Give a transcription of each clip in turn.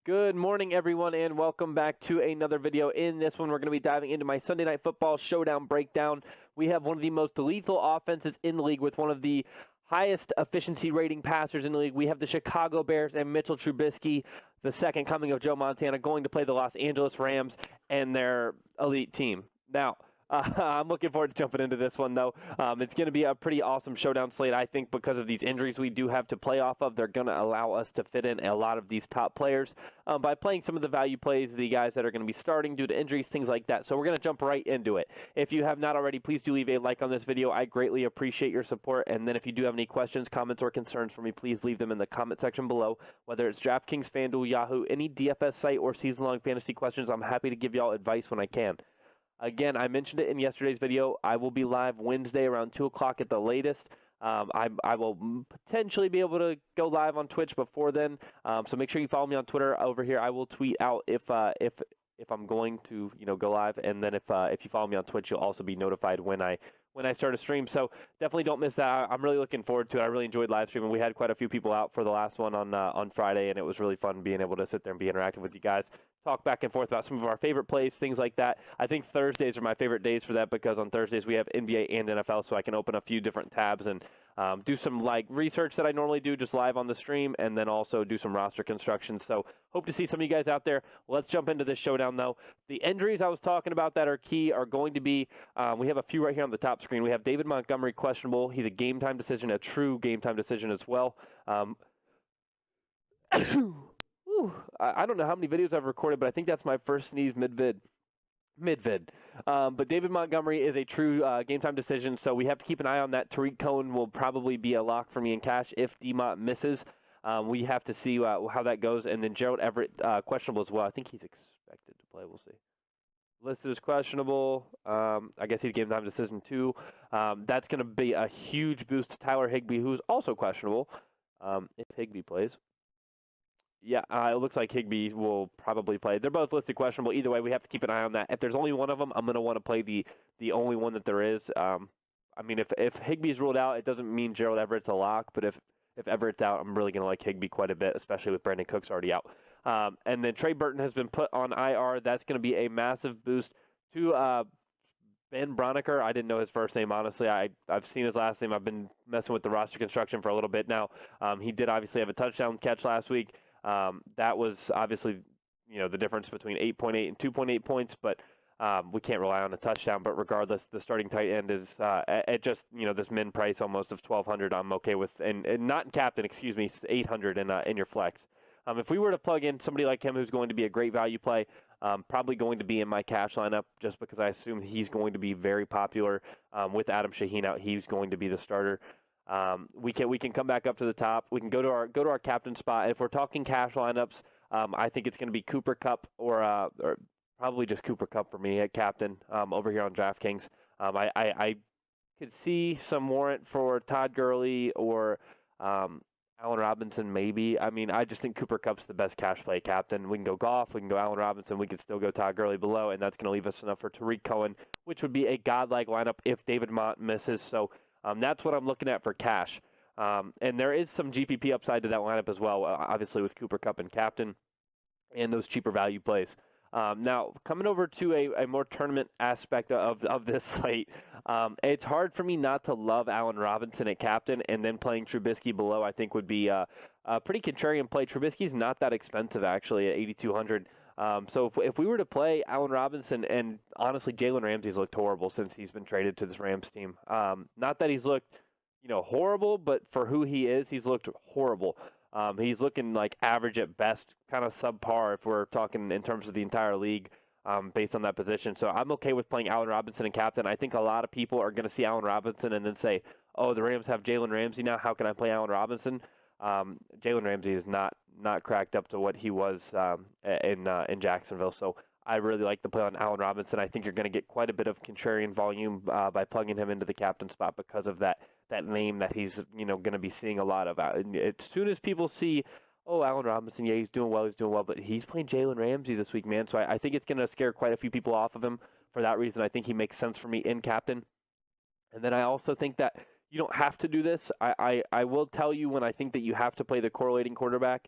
Good morning, everyone, and welcome back to another video. In this one, we're going to be diving into my Sunday Night Football Showdown breakdown. We have one of the most lethal offenses in the league with one of the highest efficiency rating passers in the league. We have the Chicago Bears and Mitchell Trubisky, the second coming of Joe Montana, going to play the Los Angeles Rams and their elite team. Now, I'm looking forward to jumping into this one, though. It's going to be a pretty awesome showdown slate, I think, because of these injuries we do have to play off of. They're going to allow us to fit in a lot of these top players by playing some of the value plays, the guys that are going to be starting due to injuries, things like that. So we're going to jump right into it. If you have not already, please do leave a like on this video. I greatly appreciate your support. And then if you do have any questions, comments, or concerns for me, please leave them in the comment section below. Whether it's Draftkings, FanDuel, Yahoo, any DFS site, or season-long fantasy questions, I'm happy to give y'all advice when I can. Again, I mentioned it in yesterday's video. I will be live Wednesday around 2 o'clock at the latest. I will potentially be able to go live on Twitch before then. So make sure you follow me on Twitter over here. I will tweet out if I'm going to go live, and then if you follow me on Twitch, you'll also be notified when I start a stream. So definitely don't miss that. I'm really looking forward to it. I really enjoyed live streaming. We had quite a few people out for the last one on Friday, and it was really fun being able to sit there and be interactive with you guys, talk back and forth about some of our favorite plays, things like that. I think Thursdays are my favorite days for that because on Thursdays we have NBA and NFL, so I can open a few different tabs and do some research that I normally do just live on the stream, and then also do some roster construction. So hope to see some of you guys out there. Let's jump into this showdown, though. The injuries I was talking about that are key are going to be, we have a few right here on the top screen. We have David Montgomery questionable. He's a game-time decision, a true game-time decision as well. I don't know how many videos I've recorded, but I think that's my first sneeze mid-vid. But David Montgomery is a true game-time decision, so we have to keep an eye on that. Tariq Cohen will probably be a lock for me in cash if D-Mont misses. We have to see how that goes. And then Gerald Everett, questionable as well. I think he's expected to play. We'll see. Listed as questionable. I guess he's game-time decision too. That's going to be a huge boost to Tyler Higbee, who's also questionable if Higbee plays. Yeah, it looks like Higbee will probably play. They're both listed questionable. Either way, we have to keep an eye on that. If there's only one of them, I'm going to want to play the only one that there is. I mean, if Higbee's ruled out, it doesn't mean Gerald Everett's a lock. But if Everett's out, I'm really going to like Higbee quite a bit, especially with Brandon Cooks already out. And then Trey Burton has been put on IR. That's going to be a massive boost to Ben Broniker. I didn't know his first name, honestly. I've seen his last name. I've been messing with the roster construction for a little bit now. He did obviously have a touchdown catch last week. That was obviously, the difference between 8.8 and 2.8 points, but we can't rely on a touchdown. But regardless, the starting tight end is at just, this min price almost of $1,200. I'm okay with, and not in captain, excuse me, $800 in your flex. If we were to plug in somebody like him who's going to be a great value play, probably going to be in my cash lineup just because I assume he's going to be very popular. With Adam Shaheen out, he's going to be the starter. We can come back up to the top. We can go to our captain spot. If we're talking cash lineups, I think it's going to be Cooper Kupp or probably just Cooper Kupp for me at captain over here on Draftkings. I could see some warrant for Todd Gurley or Allen Robinson maybe. I mean, I just think Cooper Kupp's the best cash play captain. We can go Goff, we can go Allen Robinson, we could still go Todd Gurley below, and that's going to leave us enough for Tariq Cohen, which would be a godlike lineup if David Mont misses. So that's what I'm looking at for cash. And there is some GPP upside to that lineup as well, obviously with Cooper Kupp and captain and those cheaper value plays. Now, coming over to a more tournament aspect of this slate, it's hard for me not to love Allen Robinson at captain, and then playing Trubisky below I think would be a pretty contrarian play. Trubisky's not that expensive, actually, at $8,200. So if we were to play Allen Robinson, and honestly, Jalen Ramsey's looked horrible since he's been traded to this Rams team. Not that he's looked, horrible, but for who he is, he's looked horrible. He's looking like average at best, kind of subpar if we're talking in terms of the entire league based on that position. So I'm okay with playing Allen Robinson and captain. I think a lot of people are going to see Allen Robinson and then say, oh, the Rams have Jalen Ramsey now. How can I play Allen Robinson? Jalen Ramsey is not cracked up to what he was in Jacksonville. So I really like the play on Allen Robinson. I think you're going to get quite a bit of contrarian volume by plugging him into the captain spot because of that name that he's going to be seeing a lot of. As soon as people see, oh, Allen Robinson, yeah, he's doing well, but he's playing Jalen Ramsey this week, man. So I think it's going to scare quite a few people off of him. For that reason, I think he makes sense for me in captain. And then I also think that you don't have to do this. I will tell you when I think that you have to play the correlating quarterback.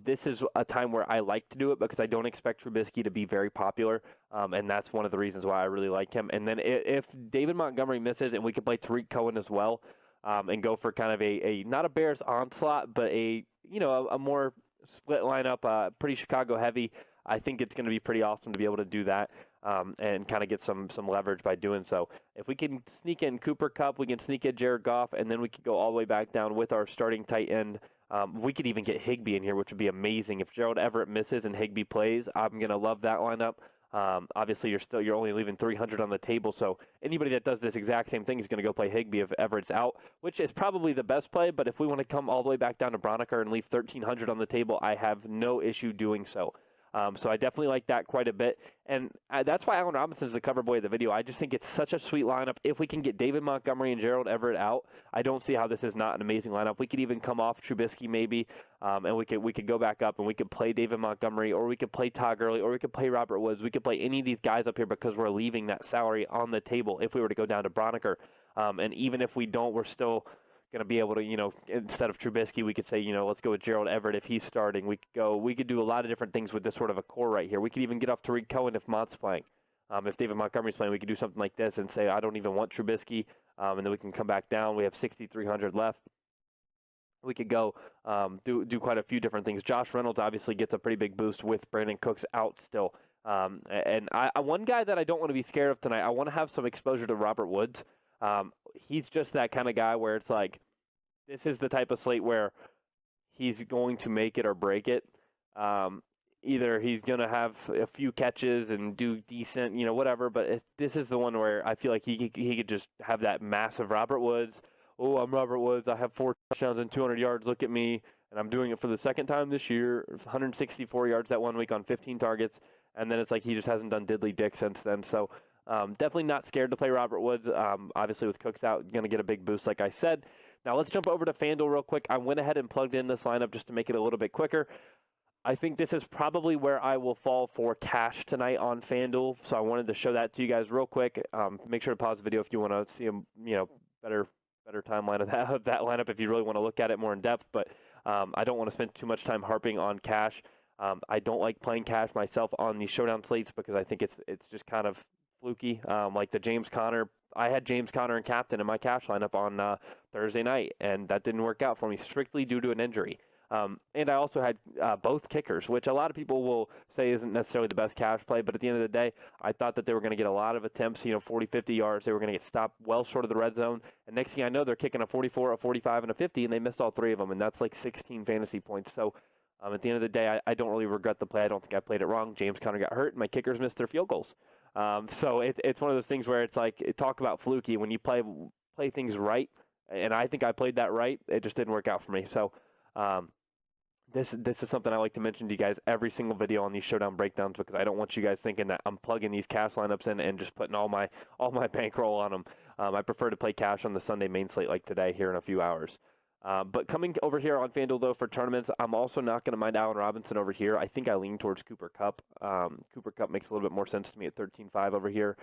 This is a time where I like to do it because I don't expect Trubisky to be very popular, and that's one of the reasons why I really like him. And then if David Montgomery misses, and we could play Tariq Cohen as well, and go for kind of a not a Bears onslaught, but a more split lineup, pretty Chicago heavy. I think it's going to be pretty awesome to be able to do that, and kind of get some leverage by doing so. If we can sneak in Cooper Kupp, we can sneak in Jared Goff, and then we could go all the way back down with our starting tight end. We could even get Higbee in here, which would be amazing. If Gerald Everett misses and Higbee plays, I'm going to love that lineup. Obviously, you're only leaving 300 on the table, so anybody that does this exact same thing is going to go play Higbee if Everett's out, which is probably the best play. But if we want to come all the way back down to Broniker and leave 1,300 on the table, I have no issue doing so. So I definitely like that quite a bit, and that's why Allen Robinson is the cover boy of the video. I just think it's such a sweet lineup. If we can get David Montgomery and Gerald Everett out, I don't see how this is not an amazing lineup. We could even come off Trubisky maybe, and we could go back up and we could play David Montgomery, or we could play Todd Gurley, or we could play Robert Woods. We could play any of these guys up here because we're leaving that salary on the table if we were to go down to Broniker. And even if we don't, we're still going to be able to, instead of Trubisky, we could say, let's go with Gerald Everett if he's starting. We could do a lot of different things with this sort of a core right here. We could even get off Tariq Cohen if Mott's playing. If David Montgomery's playing, we could do something like this and say, I don't even want Trubisky, and then we can come back down. We have 6,300 left. We could go do quite a few different things. Josh Reynolds obviously gets a pretty big boost with Brandon Cooks out still. And one guy that I don't want to be scared of tonight, I want to have some exposure to Robert Woods. He's just that kind of guy where it's like, this is the type of slate where he's going to make it or break it. Either he's going to have a few catches and do decent, whatever, but this is the one where I feel like he could just have that massive Robert Woods. Oh, I'm Robert Woods. I have 4 touchdowns and 200 yards. Look at me. And I'm doing it for the second time this year. 164 yards that 1 week on 15 targets. And then it's like he just hasn't done diddly dick since then. So definitely not scared to play Robert Woods. Obviously, with Cooks out, going to get a big boost, like I said. Now, let's jump over to FanDuel real quick. I went ahead and plugged in this lineup just to make it a little bit quicker. I think this is probably where I will fall for cash tonight on FanDuel. So I wanted to show that to you guys real quick. Make sure to pause the video if you want to see a better timeline of that lineup if you really want to look at it more in depth. But I don't want to spend too much time harping on cash. I don't like playing cash myself on these showdown slates because I think it's just kind of fluky. Like the James Conner, I had James Conner and captain in my cash lineup on Thursday night, and that didn't work out for me strictly due to an injury. And I also had both kickers, which a lot of people will say isn't necessarily the best cash play, but at the end of the day, I thought that they were going to get a lot of attempts, 40, 50 yards. They were going to get stopped well short of the red zone. And next thing I know, they're kicking a 44, a 45, and a 50, and they missed all 3 of them, and that's like 16 fantasy points. So at the end of the day, I don't really regret the play. I don't think I played it wrong. James Conner got hurt, and my kickers missed their field goals. So it's one of those things where it's like, talk about fluky. When you play things right, and I think I played that right, it just didn't work out for me. So this is something I like to mention to you guys every single video on these showdown breakdowns, because I don't want you guys thinking that I'm plugging these cash lineups in and just putting all my bankroll on them. I prefer to play cash on the Sunday main slate like today here in a few hours. But coming over here on FanDuel, though, for tournaments, I'm also not going to mind Allen Robinson over here. I think I lean towards Cooper Kupp. Cooper Kupp makes a little bit more sense to me at 13.5 over here.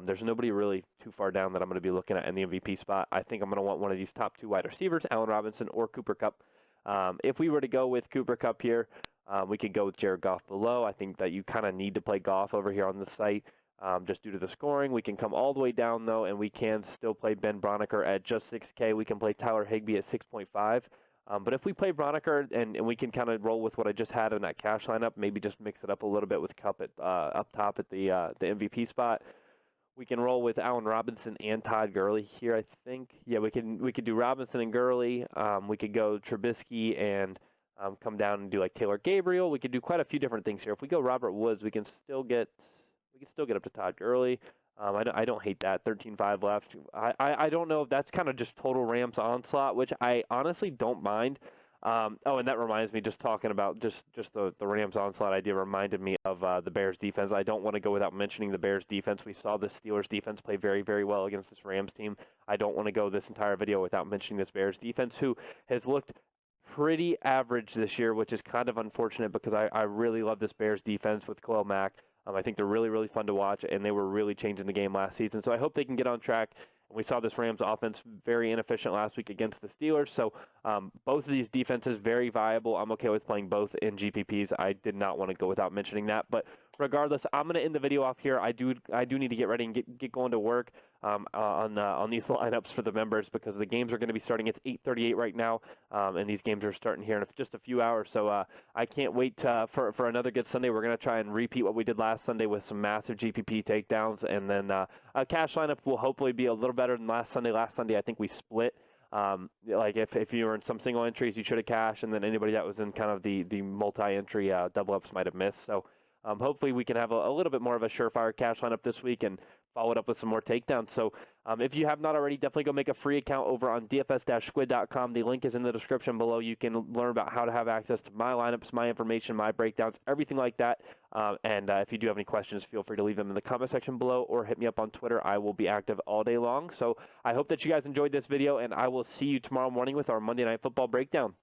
There's nobody really too far down that I'm going to be looking at in the MVP spot. I think I'm going to want one of these top 2 wide receivers, Allen Robinson or Cooper Kupp. If we were to go with Cooper Kupp here, we could go with Jared Goff below. I think that you kind of need to play Goff over here on the site. Just due to the scoring. We can come all the way down, though, and we can still play Ben Broniker at just 6K. We can play Tyler Higbee at 6.5. But if we play Broniker and we can kind of roll with what I just had in that cash lineup, maybe just mix it up a little bit with Kupp at up top at the MVP spot. We can roll with Allen Robinson and Todd Gurley here, I think. Yeah, we could do Robinson and Gurley. We could go Trubisky and come down and do like Taylor Gabriel. We could do quite a few different things here. If we go Robert Woods, we can still get up to Todd Gurley. I don't hate that. 13.5 left. I don't know if that's kind of just total Rams onslaught, which I honestly don't mind. And that reminds me, just talking about just the Rams onslaught idea reminded me of the Bears defense. I don't want to go without mentioning the Bears defense. We saw the Steelers defense play very, very well against this Rams team. I don't want to go this entire video without mentioning this Bears defense, who has looked pretty average this year, which is kind of unfortunate because I really love this Bears defense with Khalil Mack. I think they're really, really fun to watch, and they were really changing the game last season. So I hope they can get on track We saw this Rams offense very inefficient last week against the Steelers. So both of these defenses very viable. I'm okay with playing both in GPPs. I did not want to go without mentioning that. But regardless, I'm going to end the video off here. I do need to get ready and get going to work on these lineups for the members, because the games are going to be starting. It's 8:38 right now, and these games are starting here in just a few hours. So I can't wait for another good Sunday. We're going to try and repeat what we did last Sunday with some massive GPP takedowns, and then a cash lineup will hopefully be a little better than last Sunday. Last Sunday, I think we split. Like if you were in some single entries, you should have cashed, and then anybody that was in kind of the multi-entry double ups might have missed. So hopefully we can have a little bit more of a surefire cash lineup this week and follow it up with some more takedowns. So if you have not already, definitely go make a free account over on dfs-squid.com. The link is in the description below. You can learn about how to have access to my lineups, my information, my breakdowns, everything like that. And if you do have any questions, feel free to leave them in the comment section below or hit me up on Twitter. I will be active all day long. So I hope that you guys enjoyed this video, and I will see you tomorrow morning with our Monday Night Football breakdown.